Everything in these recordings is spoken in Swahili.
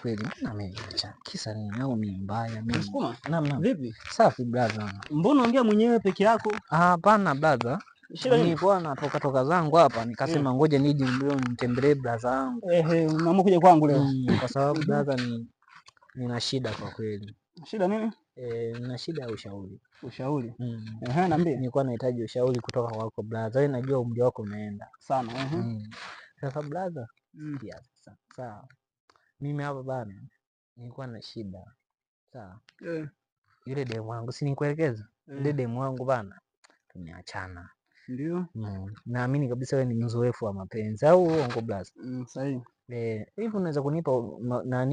Kweli ameacha. Kisa nini au ni mbaya mimi? Msukuma? Naam. Vipi? Safi brother. Mbona ongea mwenyewe peke yako? Hapana brother. Shida nini? Nilikuwa natoka zangu hapa nikasema ngoja nije nimtembelee brother wangu. Unaamua kuja kwangu leo? Kwa sababu brother nina shida kwa kweli. Shida nini? Nina shida ya ushauri. Ushauri? Niambie. Nilikuwa nahitaji ushauri kutoka kwako brother. Wewe najua umri wako umeenda sana. Sasa brother, sawa. Mimi hapa bana nilikuwa na shida. Sawa. Yule demu wangu si nikuelekeza? Yule demu wangu bana tumeachana. Ndio. Naamini kabisa wewe ni mzoefu wa mapenzi au uongo blaza? Sahihi. Hivi unaweza kunipa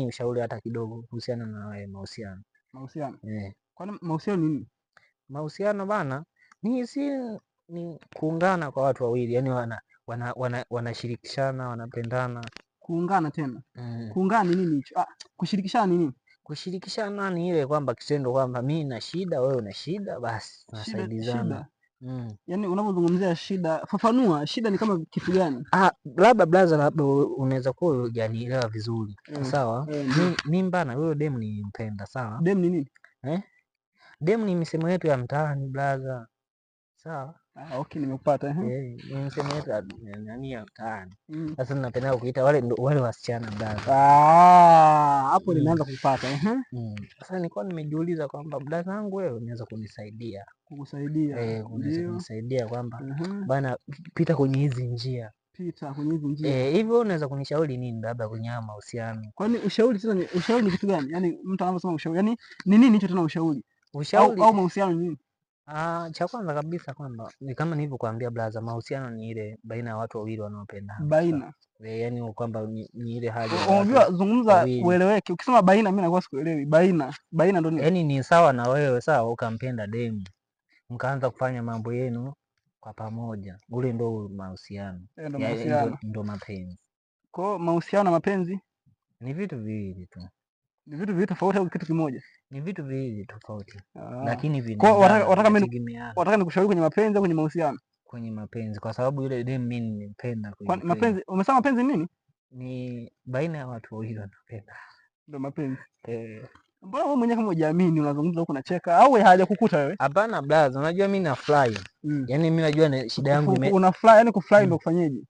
ushauri hata kidogo kuhusiana na mahusiano? Mahusiano? Kwani mahusiano nini? Mahusiano bana ni kuungana kwa watu wawili, yani wanashirikishana, wanapendana. Kuungana tena? Kuungana ni nini hicho? Kushirikishana ni nini? Kushirikishana ni ile kwamba kitendo kwamba mimi na shida, wewe una shida, basi tunasaidizana. Yaani unapozungumzia shida, fafanua, shida ni kama kitu gani? Labda brother, unaweza kuwa hujanielewa vizuri. Sawa? Mimi bana huyo demu nimpenda, sawa? Demu ni nini? Demu ni misemo yetu ya mtaani brother. Sawa? Okay, nimekupata. Ni misemo yetu ya mtaani. Sasa ninapenda kuita wale wasichana brother. Hapo nimeanza kupata. Sasa nilikuwa nimejiuliza kwamba brother wangu wewe unaweza kunisaidia. Kukusaidia? Unaweza kunisaidia kwamba bana pita kwenye hizi njia. Hivyo unaweza kunishauri nini labda kwenye mahusiano? Kwani ushauri ni kitu gani? Yaani mtu anaposema ushauri, yaani ni nini hicho tena ushauri? Ushauri au mahusiano ni nini? Cha kwanza kabisa kwamba ni kama nilivyokuambia brother, mahusiano ni ile baina ya watu wawili wanaopendana. Baina. Yaani kwamba ni ile hali. Unajua zungumza ueleweke. Ukisema baina mimi nakuwa sikuelewi. Baina ndio nini? Yaani ni sawa na wewe sawa ukampenda demu. Mkaanza kufanya mambo yenu kwa pamoja. Ule ndio mahusiano. Ndio mapenzi. Kwa hiyo mahusiano na mapenzi ni vitu viwili tu. Ni vitu viwili tofauti au kitu kimoja? Ni vitu viwili tofauti. Lakini wataka nikushauri kwenye mapenzi au kwenye mahusiano? Kwenye mapenzi, kwa sababu yule demu mimi nimempenda kwenye mapenzi. Umesema mapenzi nini? Ni baina ya watu wawili wanapenda. Ndio mapenzi. Mbona wewe mwenyewe kama hujaamini unazungumza huko unacheka au hajakukuta wewe? Hapana brother, unajua mimi na fly. Yaani mimi najua shida yangu una fly, yani kufly ndio kufanyaje?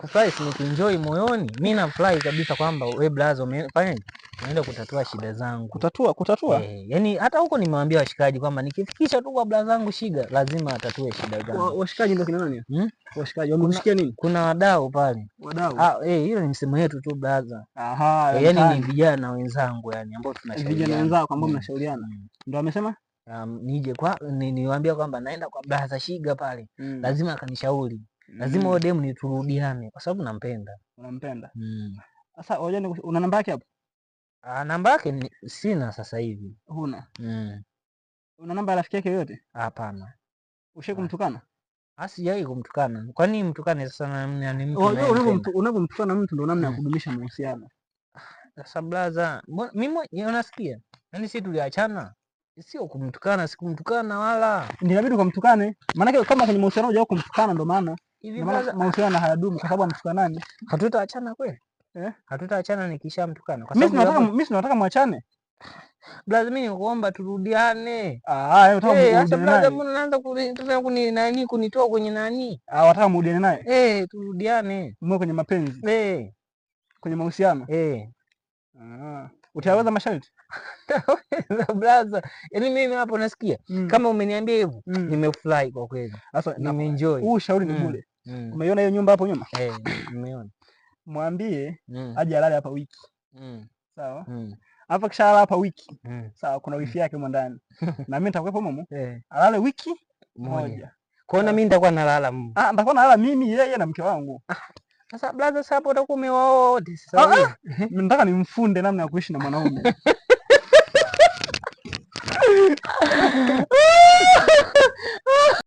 Kufly si kuenjoy moyoni. Mimi na fly kabisa kwamba wewe brother umefanyaje? Unaenda kutatua shida zangu. Kutatua? Yaani hata huko nimewaambia washikaji kwamba nikifikisha tu kwa brother zangu shida, lazima atatue shida zangu. Washikaji ndio kina nani? Washikaji wamemsikia nini? Kuna wadau pale. Wadau? Hiyo ni msemo yetu tu brother. Yaani ni vijana wenzangu yani ambao tunashauriana. Vijana wenzako ambao mnashauriana. Ndio amesema? Nije niwaambia kwamba naenda kwa brother Shiga pale. Lazima akanishauri. Lazima wewe demu niturudiane kwa sababu nampenda. Unampenda? Sasa una namba yake hapo? Namba yake sina sasa hivi. Huna? Una namba ya rafiki yake yoyote? Hapana. Ushawahi kumtukana? Sijawahi kumtukana. Kwa nini mtukane sasa ni mtu? Unapomtukana mtu ndio namna ya kudumisha mahusiano. Sasa blaza, mimi unasikia? Yaani sisi tuliachana. Sio kumtukana, sikumtukana wala. Inabidi ukamtukane. Maana kama kwenye mahusiano hujawahi kumtukana ndio maana mahusiano hayadumu kwa sababu amtukanani. Hatutaachana kweli? Hatutaachana nikishamtukana. Kwa sababu mimi nataka muachane. Blaza, mimi nikuomba turudiane. Sasa blaza, mbona unaanza kunitoa kwenye nani? Wataka murudiane naye? Turudiane. Mwe kwenye mapenzi. Kwenye mahusiano. Utaweza masharti? Blaza, yaani mimi hapo nasikia kama umeniambia hivyo nimefurahi kwa kweli. Sasa nimeenjoy. Huu shauri ni bure. Umeiona hiyo nyumba hapo nyuma? Nimeona. Mwambie aje alale hapa wiki. Sawa? Hapa kisha alala hapa wiki. Sawa, kuna wifi yake huko ndani. Na mimi nitakuwepo humo. Alale wiki moja. Kwa hiyo mimi nitakuwa nalala. Nitakuwa nalala mimi, yeye na mke wangu. Sasa blaza, sasa hapo utakuwa umeoa wote sasa. Mimi nataka nimfunde namna ya kuishi na mwanaume.